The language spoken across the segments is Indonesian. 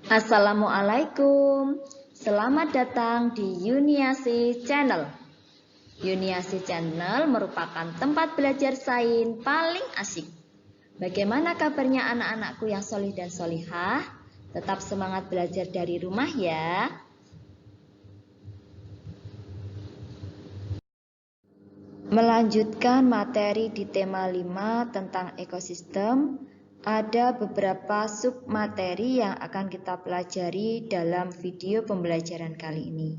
Assalamualaikum, selamat datang di Yuniasi Channel. Yuniasi Channel merupakan tempat belajar sains paling asik. Bagaimana kabarnya anak-anakku yang solih dan solihah? Tetap semangat belajar dari rumah ya. Melanjutkan materi di tema 5 tentang ekosistem, ada beberapa submateri yang akan kita pelajari dalam video pembelajaran kali ini.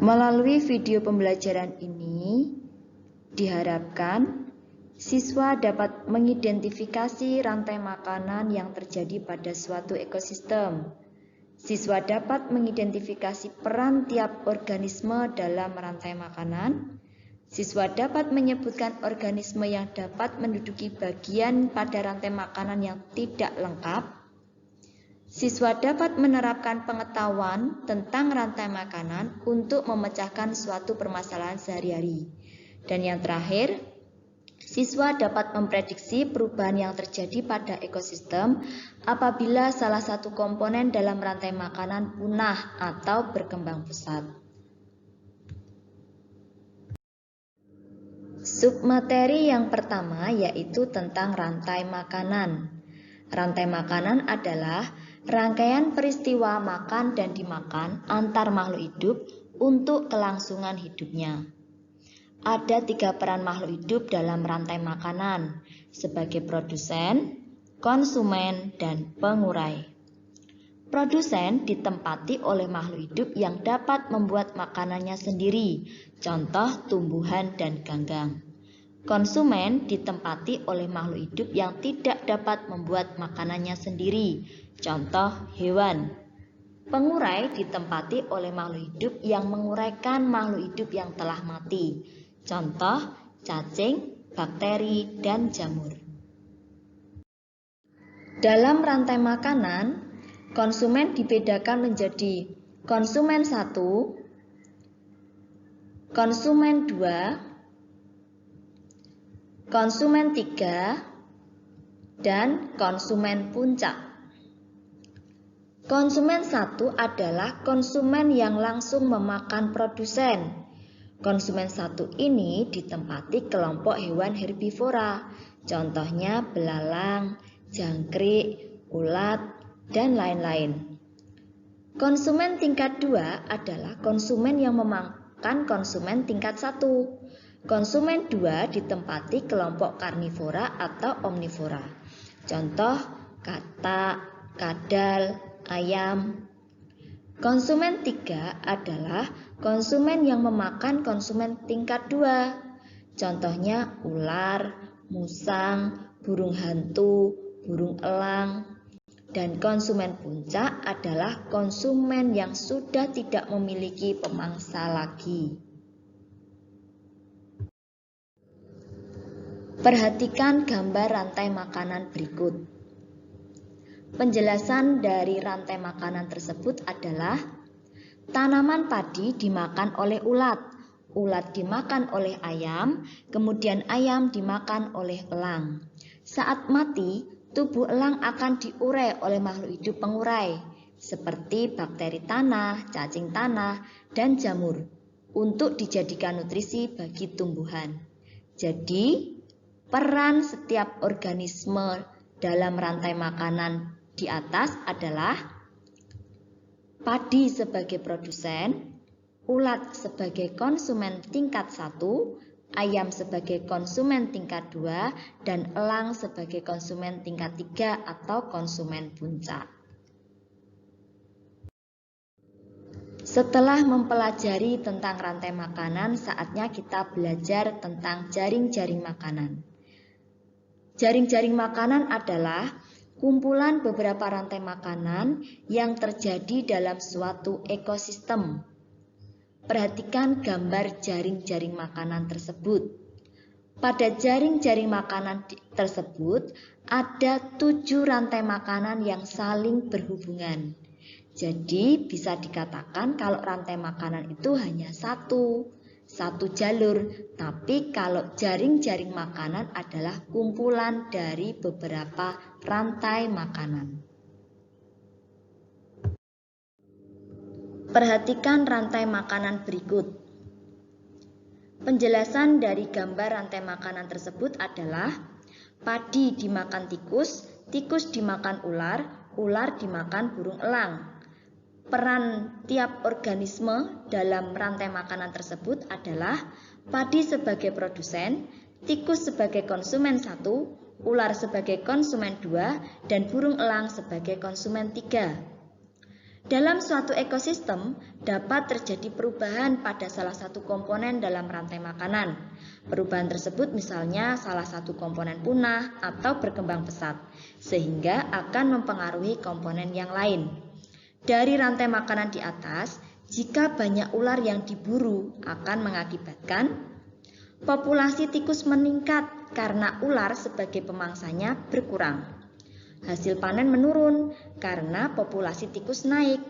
Melalui video pembelajaran ini, diharapkan siswa dapat mengidentifikasi rantai makanan yang terjadi pada suatu ekosistem. Siswa dapat mengidentifikasi peran tiap organisme dalam rantai makanan. Siswa dapat menyebutkan organisme yang dapat menduduki bagian pada rantai makanan yang tidak lengkap. Siswa dapat menerapkan pengetahuan tentang rantai makanan untuk memecahkan suatu permasalahan sehari-hari. Dan yang terakhir, siswa dapat memprediksi perubahan yang terjadi pada ekosistem apabila salah satu komponen dalam rantai makanan punah atau berkembang pesat. Submateri yang pertama yaitu tentang rantai makanan. Rantai makanan adalah rangkaian peristiwa makan dan dimakan antar makhluk hidup untuk kelangsungan hidupnya. Ada 3 peran makhluk hidup dalam rantai makanan, sebagai produsen, konsumen, dan pengurai. Produsen ditempati oleh makhluk hidup yang dapat membuat makanannya sendiri, contoh tumbuhan dan ganggang. Konsumen ditempati oleh makhluk hidup yang tidak dapat membuat makanannya sendiri, contoh hewan. Pengurai ditempati oleh makhluk hidup yang menguraikan makhluk hidup yang telah mati, contoh cacing, bakteri, dan jamur. Dalam rantai makanan, konsumen dibedakan menjadi konsumen 1, konsumen 2, konsumen 3, dan konsumen puncak. Konsumen 1 adalah konsumen yang langsung memakan produsen. Konsumen 1 ini ditempati kelompok hewan herbivora, contohnya belalang, jangkrik, ulat, dan lain-lain. Konsumen tingkat 2 adalah konsumen yang memakan konsumen tingkat 1. Konsumen 2 ditempati kelompok karnivora atau omnivora, contoh katak, kadal, ayam. Konsumen 3 adalah konsumen yang memakan konsumen tingkat 2, contohnya ular, musang, burung hantu, burung elang. Dan konsumen puncak adalah konsumen yang sudah tidak memiliki pemangsa lagi. Perhatikan gambar rantai makanan berikut. Penjelasan dari rantai makanan tersebut adalah tanaman padi dimakan oleh ulat, ulat dimakan oleh ayam, kemudian ayam dimakan oleh elang. Saat mati, tubuh elang akan diurai oleh makhluk hidup pengurai, seperti bakteri tanah, cacing tanah, dan jamur, untuk dijadikan nutrisi bagi tumbuhan. Jadi, peran setiap organisme dalam rantai makanan di atas adalah padi sebagai produsen, ulat sebagai konsumen tingkat 1, ayam sebagai konsumen tingkat 2, dan elang sebagai konsumen tingkat 3 atau konsumen puncak. Setelah mempelajari tentang rantai makanan, saatnya kita belajar tentang jaring-jaring makanan. Jaring-jaring makanan adalah kumpulan beberapa rantai makanan yang terjadi dalam suatu ekosistem. Perhatikan gambar jaring-jaring makanan tersebut. Pada jaring-jaring makanan tersebut ada 7 rantai makanan yang saling berhubungan. Jadi bisa dikatakan kalau rantai makanan itu hanya satu, satu jalur, tapi kalau jaring-jaring makanan adalah kumpulan dari beberapa rantai makanan. Perhatikan rantai makanan berikut. Penjelasan dari gambar rantai makanan tersebut adalah padi dimakan tikus, tikus dimakan ular, ular dimakan burung elang. Peran tiap organisme dalam rantai makanan tersebut adalah padi sebagai produsen, tikus sebagai konsumen 1, ular sebagai konsumen 2, dan burung elang sebagai konsumen 3. Dalam suatu ekosistem dapat terjadi perubahan pada salah satu komponen dalam rantai makanan. Perubahan tersebut misalnya salah satu komponen punah atau berkembang pesat, sehingga akan mempengaruhi komponen yang lain. Dari rantai makanan di atas, jika banyak ular yang diburu akan mengakibatkan populasi tikus meningkat karena ular sebagai pemangsanya berkurang. Hasil panen menurun karena populasi tikus naik.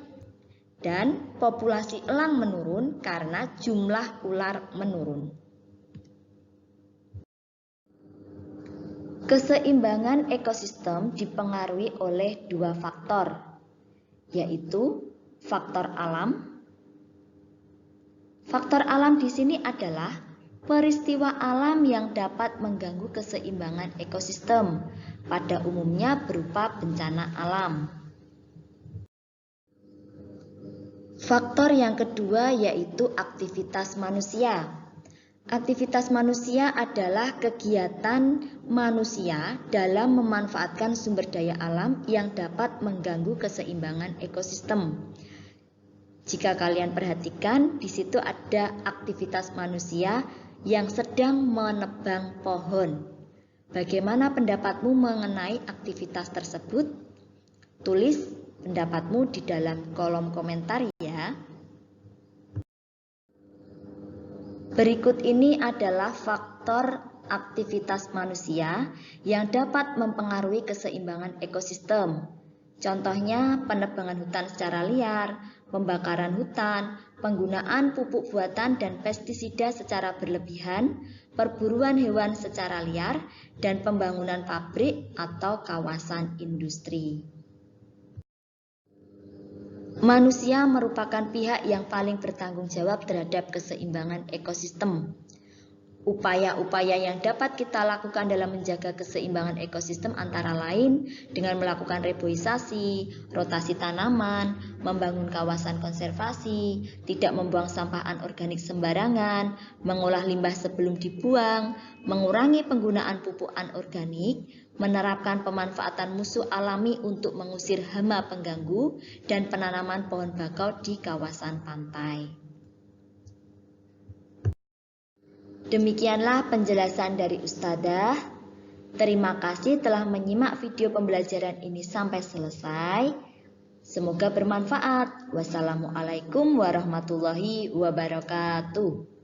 Dan populasi elang menurun karena jumlah ular menurun. Keseimbangan ekosistem dipengaruhi oleh dua faktor, yaitu faktor alam. Faktor alam di sini adalah peristiwa alam yang dapat mengganggu keseimbangan ekosistem, pada umumnya berupa bencana alam. Faktor yang kedua yaitu aktivitas manusia. Aktivitas manusia adalah kegiatan manusia dalam memanfaatkan sumber daya alam yang dapat mengganggu keseimbangan ekosistem. Jika kalian perhatikan, di situ ada aktivitas manusia yang sedang menebang pohon. Bagaimana pendapatmu mengenai aktivitas tersebut? Tulis pendapatmu di dalam kolom komentar ya. Berikut ini adalah faktor aktivitas manusia yang dapat mempengaruhi keseimbangan ekosistem. Contohnya penebangan hutan secara liar, pembakaran hutan, penggunaan pupuk buatan dan pestisida secara berlebihan, perburuan hewan secara liar, dan pembangunan pabrik atau kawasan industri. Manusia merupakan pihak yang paling bertanggung jawab terhadap keseimbangan ekosistem. Upaya-upaya yang dapat kita lakukan dalam menjaga keseimbangan ekosistem antara lain dengan melakukan reboisasi, rotasi tanaman, membangun kawasan konservasi, tidak membuang sampah anorganik sembarangan, mengolah limbah sebelum dibuang, mengurangi penggunaan pupuk anorganik, menerapkan pemanfaatan musuh alami untuk mengusir hama pengganggu, dan penanaman pohon bakau di kawasan pantai. Demikianlah penjelasan dari Ustadzah. Terima kasih telah menyimak video pembelajaran ini sampai selesai. Semoga bermanfaat. Wassalamualaikum warahmatullahi wabarakatuh.